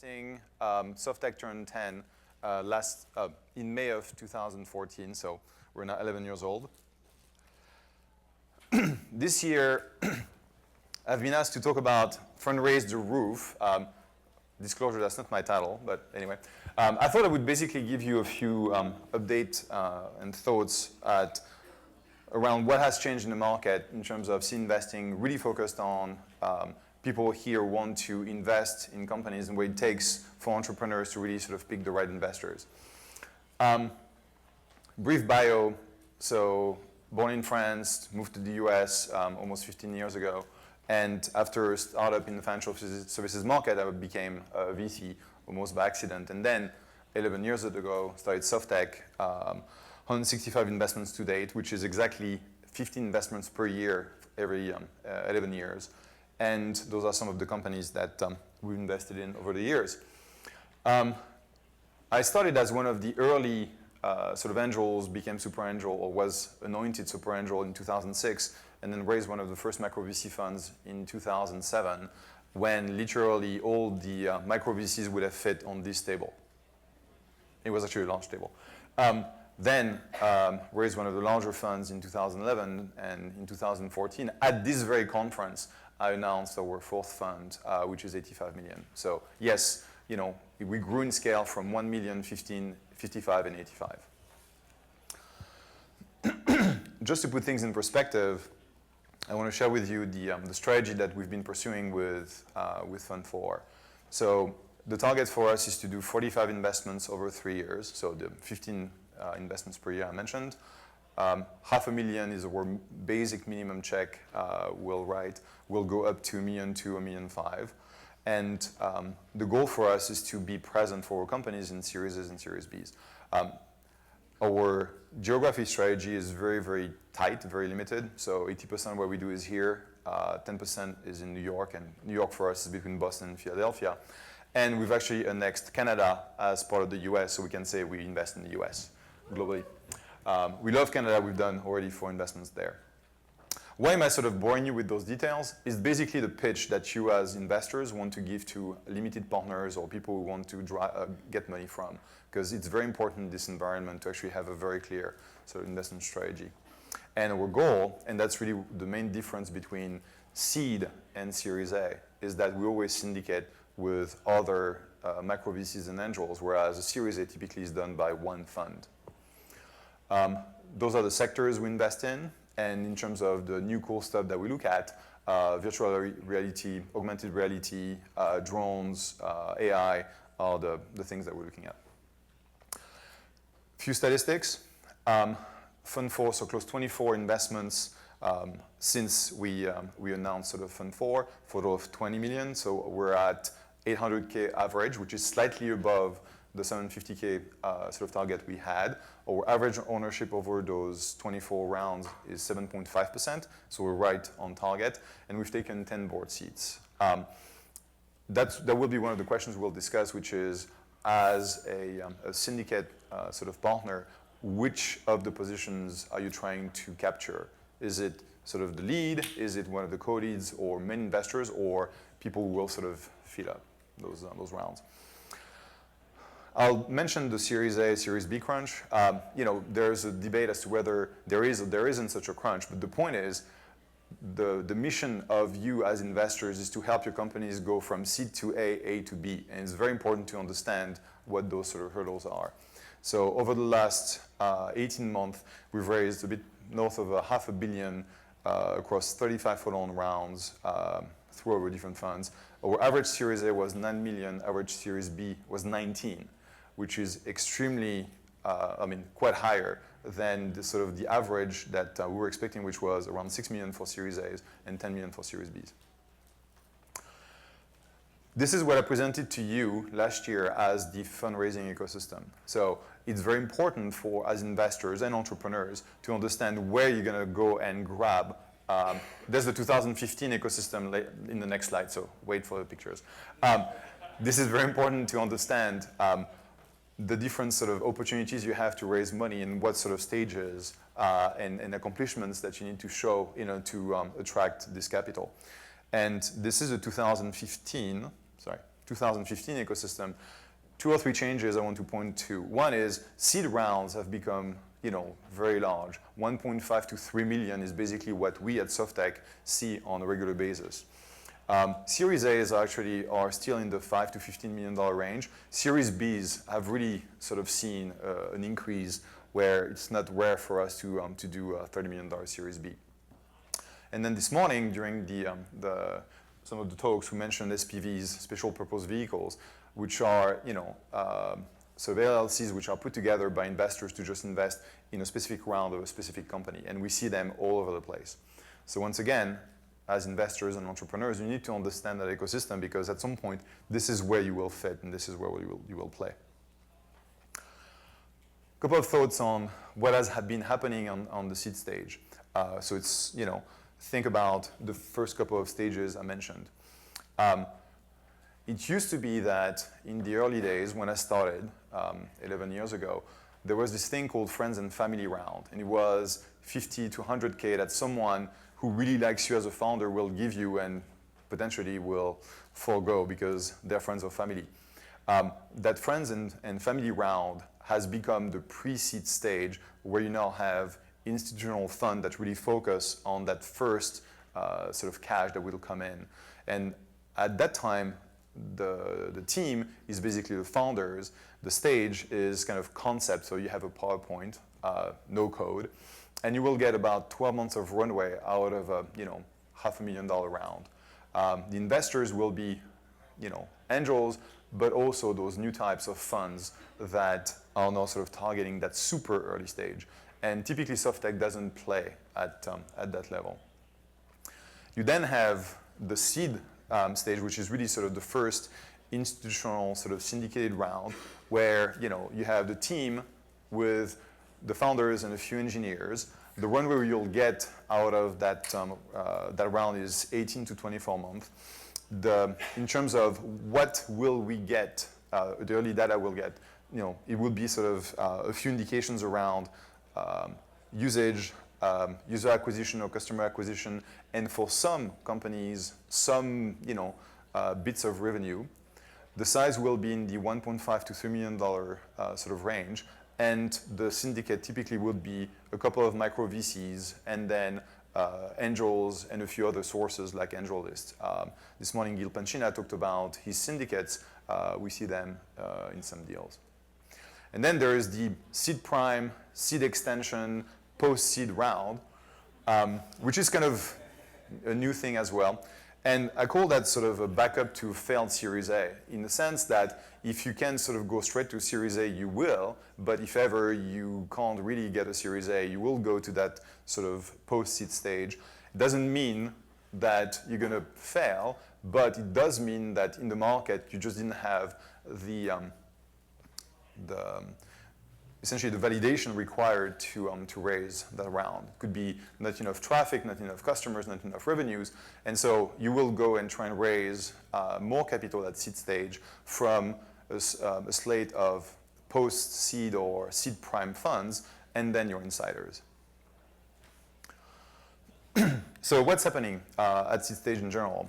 investing. SoftTech turned 10 in May of 2014, so we're now 11 years old. This year, I've been asked to talk about Fundraise the Roof. Disclosure, that's not my title, but anyway. I thought I would basically give you a few updates and thoughts around what has changed in the market in terms of seed investing, really focused on people here want to invest in companies and what it takes for entrepreneurs to really sort of pick the right investors. Brief bio, so born in France, moved to the US almost 15 years ago. And after a startup in the financial services market, I became a VC almost by accident. And then 11 years ago, started SoftTech, 165 investments to date, which is exactly 15 investments per year every 11 years. And those are some of the companies that we've invested in over the years. I started as one of the early sort of angels, became super angel, or was anointed super angel in 2006, and then raised one of the first micro VC funds in 2007, when literally all the micro VCs would have fit on this table. It was actually a large table. Then raised one of the larger funds in 2011, and in 2014, at this very conference, I announced our fourth fund, which is 85 million. So yes, you know, we grew in scale from 1 million, 15, 55, and 85. Just to put things in perspective, I want to share with you the strategy that we've been pursuing with Fund 4. So the target for us is to do 45 investments over 3 years, so the 15 investments per year I mentioned. $500,000 is our basic minimum check we'll write. We'll go up to $1 million to $1.5 million. And the goal for us is to be present for our companies in Series A's and Series B's. Our geography strategy is very, very tight, very limited. So 80% of what we do is here, 10% is in New York, and New York for us is between Boston and Philadelphia. And we've actually annexed Canada as part of the US, so we can say we invest in the US globally. We love Canada. We've done already 4 investments there. Why am I sort of boring you with those details? It's basically the pitch that you as investors want to give to limited partners or people who want to get money from, because it's very important in this environment to actually have a very clear sort of investment strategy. And our goal, and that's really the main difference between seed and Series A, is that we always syndicate with other micro VCs and angels, whereas a Series A typically is done by one fund. Those are the sectors we invest in. And in terms of the new cool stuff that we look at, virtual reality, augmented reality, drones, AI are the things that we're looking at. Few statistics. Fund 4, so close 24 investments since we announced sort of Fund 4, for a total of 20 million. So we're at 800K average, which is slightly above the 750K sort of target we had. Our average ownership over those 24 rounds is 7.5%, so we're right on target, and we've taken 10 board seats. That will be one of the questions we'll discuss, which is, as a syndicate sort of partner, which of the positions are you trying to capture? Is it sort of the lead? Is it one of the co-leads or main investors, or people who will sort of fill up those rounds? I'll mention the Series A, Series B crunch. You know, there's a debate as to whether there is or there isn't such a crunch, but the point is, the mission of you as investors is to help your companies go from seed to A to B, and it's very important to understand what those sort of hurdles are. So over the last 18 months, we've raised a bit north of $500 million across 35 follow-on rounds through our different funds. Our average Series A was 9 million, average Series B was 19, which is extremely, quite higher than the sort of the average that we were expecting, which was around 6 million for Series A's and 10 million for Series B's. This is what I presented to you last year as the fundraising ecosystem. So it's very important for, as investors and entrepreneurs, to understand where you're going to go and grab. There's the 2015 ecosystem in the next slide, so wait for the pictures. This is very important to understand the different sort of opportunities you have to raise money and what sort of stages and accomplishments that you need to show, you know, to attract this capital. And this is a 2015, sorry, 2015 ecosystem, two or three changes I want to point to. One is seed rounds have become very large. 1.5 to 3 million is basically what we at SoftTech see on a regular basis. Series A's actually are still in the $5 to $15 million range. Series B's have really sort of seen an increase where it's not rare for us to do a $30 million Series B. And then this morning during some of the talks we mentioned SPVs, special purpose vehicles, which are sort of LLCs which are put together by investors to just invest in a specific round of a specific company. And we see them all over the place. So once again, as investors and entrepreneurs, you need to understand that ecosystem because at some point, this is where you will fit and this is where you will play. A couple of thoughts on what has been happening on the seed stage. So it's, think about the first couple of stages I mentioned. It used to be that in the early days when I started 11 years ago, there was this thing called friends and family round. And it was 50 to 100K that someone who really likes you as a founder will give you and potentially will forego because they're friends or family. That friends and family round has become the pre-seed stage where you now have institutional fund that really focus on that first sort of cash that will come in. And at that time, the team is basically the founders. The stage is kind of concept, so you have a PowerPoint, no code, and you will get about 12 months of runway out of a $500,000 round. The investors will be angels, but also those new types of funds that are now sort of targeting that super early stage. And typically SoftTech doesn't play at that level. You then have the seed stage, which is really sort of the first institutional sort of syndicated round where you have the team with the founders and a few engineers. The runway you'll get out of that round is 18 to 24 months. In terms of what will we get, the early data we'll get, it will be sort of a few indications around usage, user acquisition or customer acquisition, and for some companies, some bits of revenue. The size will be in the $1.5 to $3 million sort of range, and the syndicate typically would be a couple of micro VCs and then angels and a few other sources like AngelList. This morning, Gil Pancina talked about his syndicates. We see them in some deals. And then there is the seed prime, seed extension, post-seed round, which is kind of a new thing as well. And I call that sort of a backup to failed Series A, in the sense that if you can sort of go straight to Series A, you will, but if ever you can't really get a Series A, you will go to that sort of post-seed stage. It doesn't mean that you're going to fail, but it does mean that in the market, you just didn't have essentially the validation required to raise that round. It could be not enough traffic, not enough customers, not enough revenues. And so you will go and try and raise more capital at seed stage from a slate of post-seed or seed prime funds, and then your insiders. So what's happening at seed stage in general?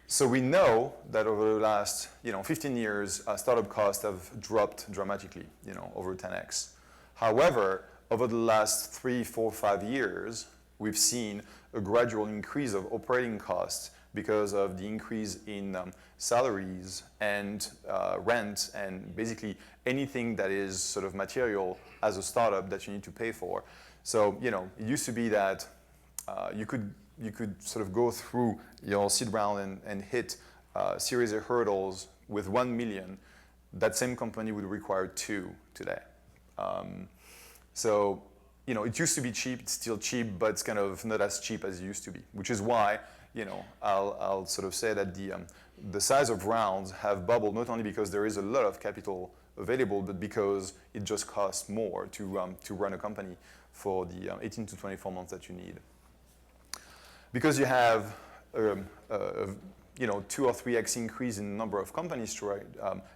So we know that over the last 15 years, startup costs have dropped dramatically, over 10x. However, over the last 3, 4, 5 years, we've seen a gradual increase of operating costs because of the increase in salaries and rent and basically anything that is sort of material as a startup that you need to pay for. So it used to be that you could sort of go through your seed round and hit Series A hurdles with 1 million. That same company would require 2 today. So it used to be cheap. It's still cheap, but it's kind of not as cheap as it used to be. Which is why I'll sort of say that the size of rounds have bubbled not only because there is a lot of capital available, but because it just costs more to run a company for the 18 to 24 months that you need. Because you have 2 or 3x increase in the number of companies try,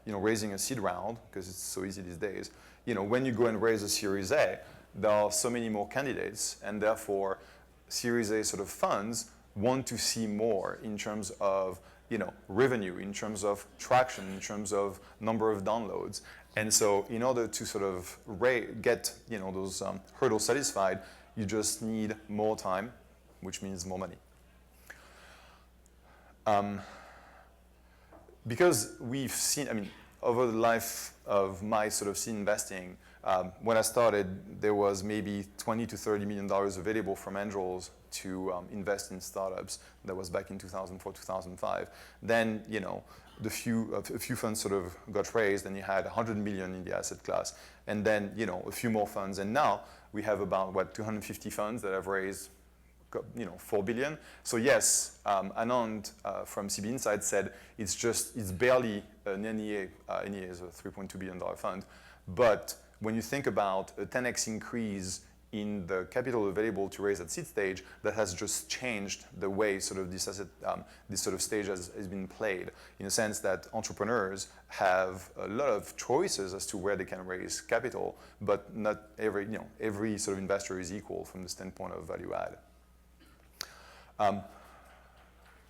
raising a seed round, because it's so easy these days. When you go and raise a Series A, there are so many more candidates, and therefore Series A sort of funds want to see more in terms of revenue, in terms of traction, in terms of number of downloads. And so in order to sort of get those hurdles satisfied, you just need more time, which means more money. Because we've seen, over the life of my sort of seed investing, when I started, there was maybe $20 to $30 million available from angels to invest in startups. That was back in 2004, 2005. Then, a few funds sort of got raised, and you had 100 million in the asset class, and then, a few more funds. And now we have about, 250 funds that have raised 4 billion. So yes, Anand from CB Insight said it's barely an NEA. NEA is a $3.2 billion fund. But when you think about a 10x increase in the capital available to raise at seed stage, that has just changed the way sort of this sort of stage has been played, in a sense that entrepreneurs have a lot of choices as to where they can raise capital, but not every sort of investor is equal from the standpoint of value add.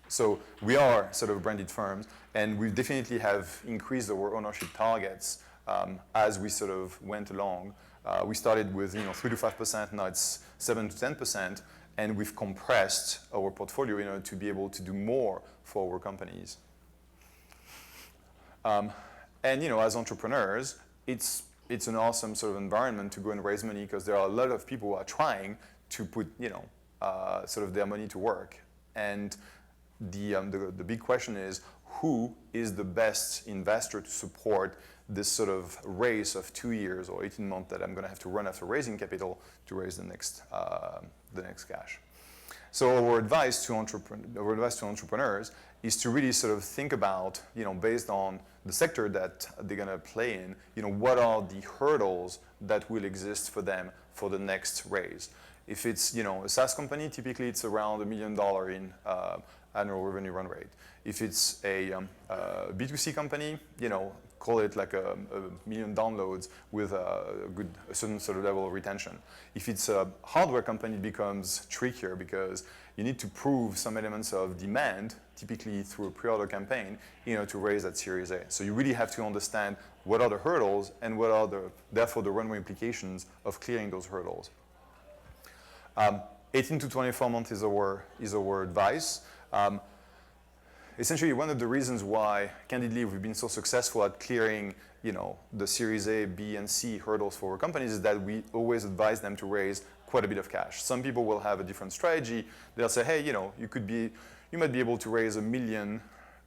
So we are sort of branded firms, and we definitely have increased our ownership targets as we sort of went along. We started with 3 to 5%, now it's 7 to 10%, and we've compressed our portfolio in order to be able to do more for our companies. And as entrepreneurs, it's an awesome sort of environment to go and raise money, because there are a lot of people who are trying to put sort of their money to work. And the big question is, who is the best investor to support this sort of race of 2 years or 18 months that I'm going to have to run after raising capital to raise the next cash? So our advice to entrepreneurs is to really sort of think about, based on the sector that they're going to play in, what are the hurdles that will exist for them for the next raise. If it's a SaaS company, typically it's around $1 million in annual revenue run rate. If it's a B2C company, call it like a million downloads with a certain sort of level of retention. If it's a hardware company, it becomes trickier, because you need to prove some elements of demand, typically through a pre-order campaign, to raise that Series A. So you really have to understand what are the hurdles and what are therefore the runway implications of clearing those hurdles. 18 to 24 months is our advice. Essentially, one of the reasons why, candidly, we've been so successful at clearing, the Series A, B, and C hurdles for our companies is that we always advise them to raise quite a bit of cash. Some people will have a different strategy. They'll say, hey, you might be able to raise $1 million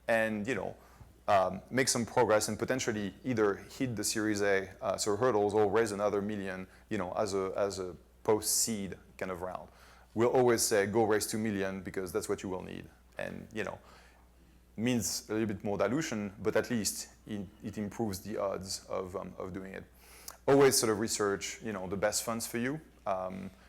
and, make some progress and potentially either hit the Series A sort of hurdles or raise another $1 million, as a post-seed kind of round. We'll always say, go raise $2 million, because that's what you will need. And, means a little bit more dilution, but at least it improves the odds of doing it. Always sort of research, the best funds for you,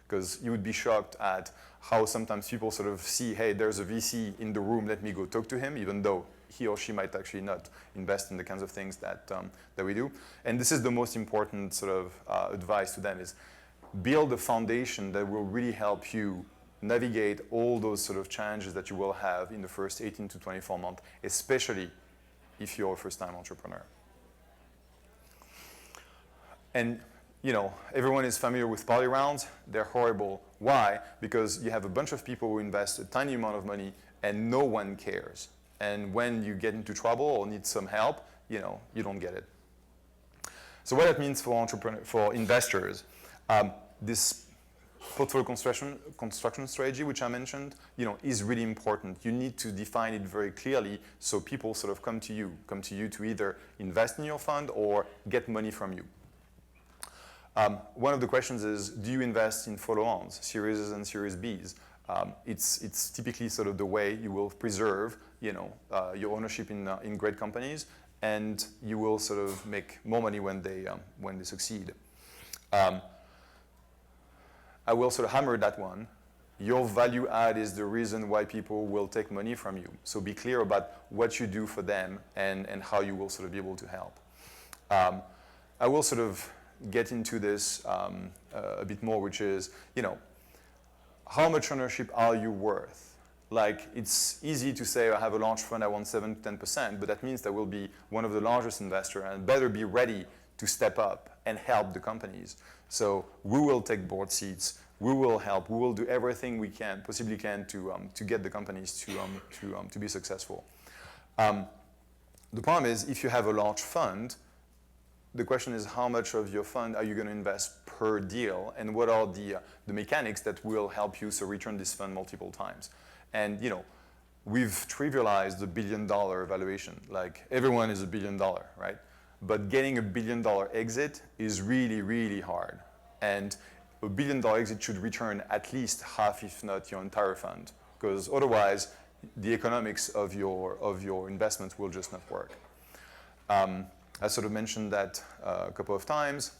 because you would be shocked at how sometimes people sort of see, hey, there's a VC in the room, let me go talk to him, even though he or she might actually not invest in the kinds of things that we do. And this is the most important sort of advice to them, is build a foundation that will really help you navigate all those sort of challenges that you will have in the first 18 to 24 months, especially if you're a first-time entrepreneur. And, everyone is familiar with party rounds. They're horrible. Why? Because you have a bunch of people who invest a tiny amount of money and no one cares. And when you get into trouble or need some help, you don't get it. So what that means for investors, this portfolio construction strategy, which I mentioned, is really important. You need to define it very clearly so people sort of come to you to either invest in your fund or get money from you. One of the questions is, do you invest in follow-ons, Series A's and Series B's? It's typically sort of the way you will preserve, your ownership in great companies, and you will sort of make more money when they succeed. I will sort of hammer that one. Your value add is the reason why people will take money from you. So be clear about what you do for them and how you will sort of be able to help. I will sort of get into this a bit more, which is, how much ownership are you worth? Like, it's easy to say, I have a large fund, I want 7 to 10%, but that means that we'll be one of the largest investors and better be ready to step up and help the companies. So we will take board seats, we will help, we will do everything we can, possibly can, to get the companies to be successful. The problem is, if you have a large fund, the question is how much of your fund are you going to invest per deal, and what are the mechanics that will help you so return this fund multiple times. And we've trivialized the $1 billion valuation. Like, everyone is $1 billion, right? But getting $1 billion exit is really, really hard. And a $1 billion exit should return at least half, if not your entire fund, because otherwise the economics of your investments will just not work. I sort of mentioned that a couple of times.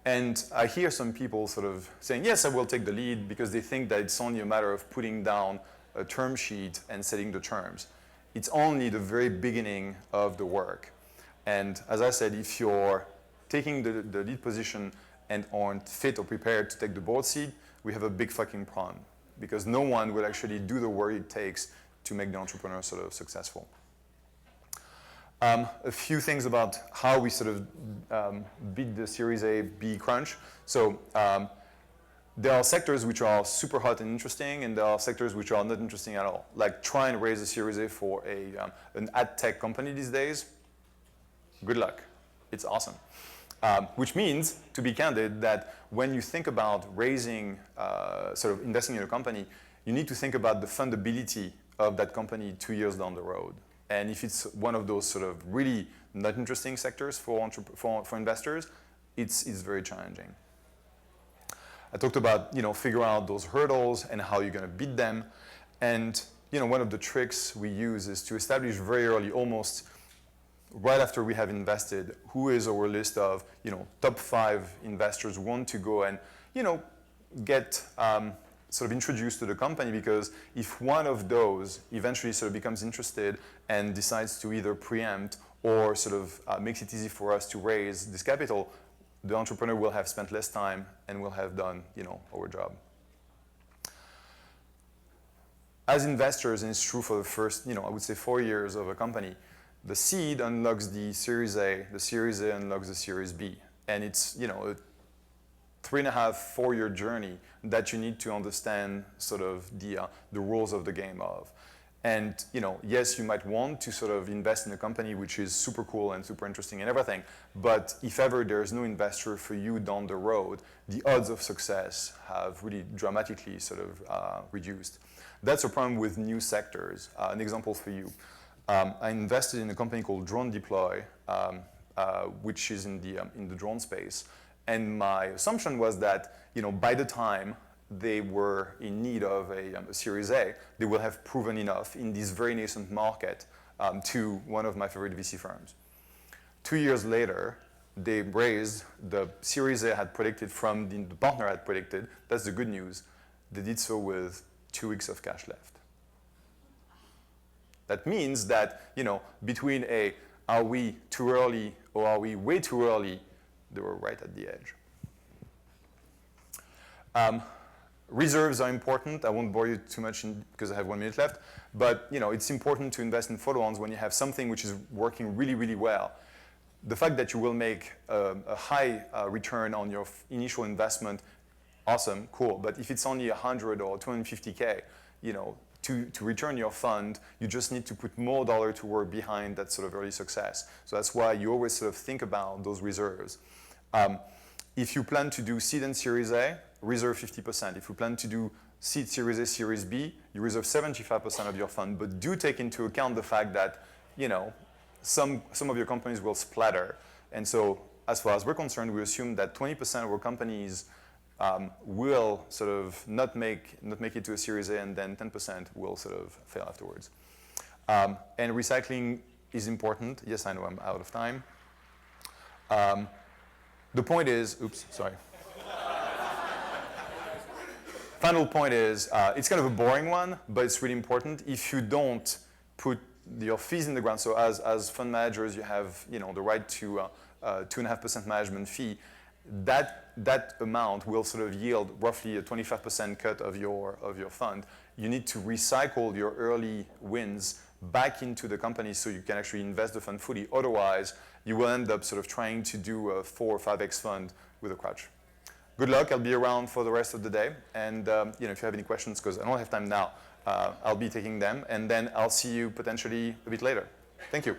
And I hear some people sort of saying, yes, I will take the lead, because they think that it's only a matter of putting down a term sheet and setting the terms. It's only the very beginning of the work. And as I said, if you're taking the lead position and aren't fit or prepared to take the board seat, we have a big fucking problem, because no one will actually do the work it takes to make the entrepreneur sort of successful. A few things about how we sort of beat the Series A, B crunch. So there are sectors which are super hot and interesting, and there are sectors which are not interesting at all. Like, try and raise a Series A for an ad tech company these days. Good luck. It's awesome. Which means, to be candid, that when you think about raising, sort of investing in a company, you need to think about the fundability of that company 2 years down the road. And if it's one of those sort of really not interesting sectors for investors, it's very challenging. I talked about, figure out those hurdles and how you're going to beat them. And, one of the tricks we use is to establish very early, almost right after we have invested, who is our list of, top 5 investors who want to go and, get sort of introduced to the company, because if one of those eventually sort of becomes interested and decides to either preempt or sort of makes it easy for us to raise this capital, the entrepreneur will have spent less time and will have done, our job. As investors, and it's true for the first, I would say 4 years of a company, the seed unlocks the Series A unlocks the Series B. And it's, a 3.5, 4-year journey that you need to understand sort of the rules of the game of. And, yes, you might want to sort of invest in a company which is super cool and super interesting and everything, but if ever there's no investor for you down the road, the odds of success have really dramatically sort of reduced. That's a problem with new sectors. An example for you. I invested in a company called Drone Deploy, which is in the drone space. And my assumption was that, by the time they were in need of a Series A, they will have proven enough in this very nascent market to one of my favorite VC firms. 2 years later, they raised the Series A had predicted from the partner had predicted. That's the good news. They did so with 2 weeks of cash left. That means that, between are we too early or are we way too early, they were right at the edge. Reserves are important. I won't bore you too much because I have 1 minute left. But it's important to invest in follow-ons when you have something which is working really, really well. The fact that you will make a high return on your initial investment, awesome, cool. But if it's only 100 or 250K, to return your fund, you just need to put more dollar to work behind that sort of early success. So that's why you always sort of think about those reserves. If you plan to do seed and Series A, reserve 50%. If you plan to do seed, Series A, Series B, you reserve 75% of your fund. But do take into account the fact that, some of your companies will splatter. And so as far as we're concerned, we assume that 20% of our companies will sort of not make it to a Series A, and then 10% will sort of fail afterwards. And recycling is important. Yes, I know I'm out of time. The point is, oops, sorry. Final point is, it's kind of a boring one, but it's really important. If you don't put your fees in the ground, so as fund managers, you have the right to 2.5% management fee. that amount will sort of yield roughly a 25% cut of your fund. You need to recycle your early wins back into the company so you can actually invest the fund fully. Otherwise, you will end up sort of trying to do a 4 or 5x fund with a crutch. Good luck. I'll be around for the rest of the day. And if you have any questions, because I don't have time now, I'll be taking them. And then I'll see you potentially a bit later. Thank you.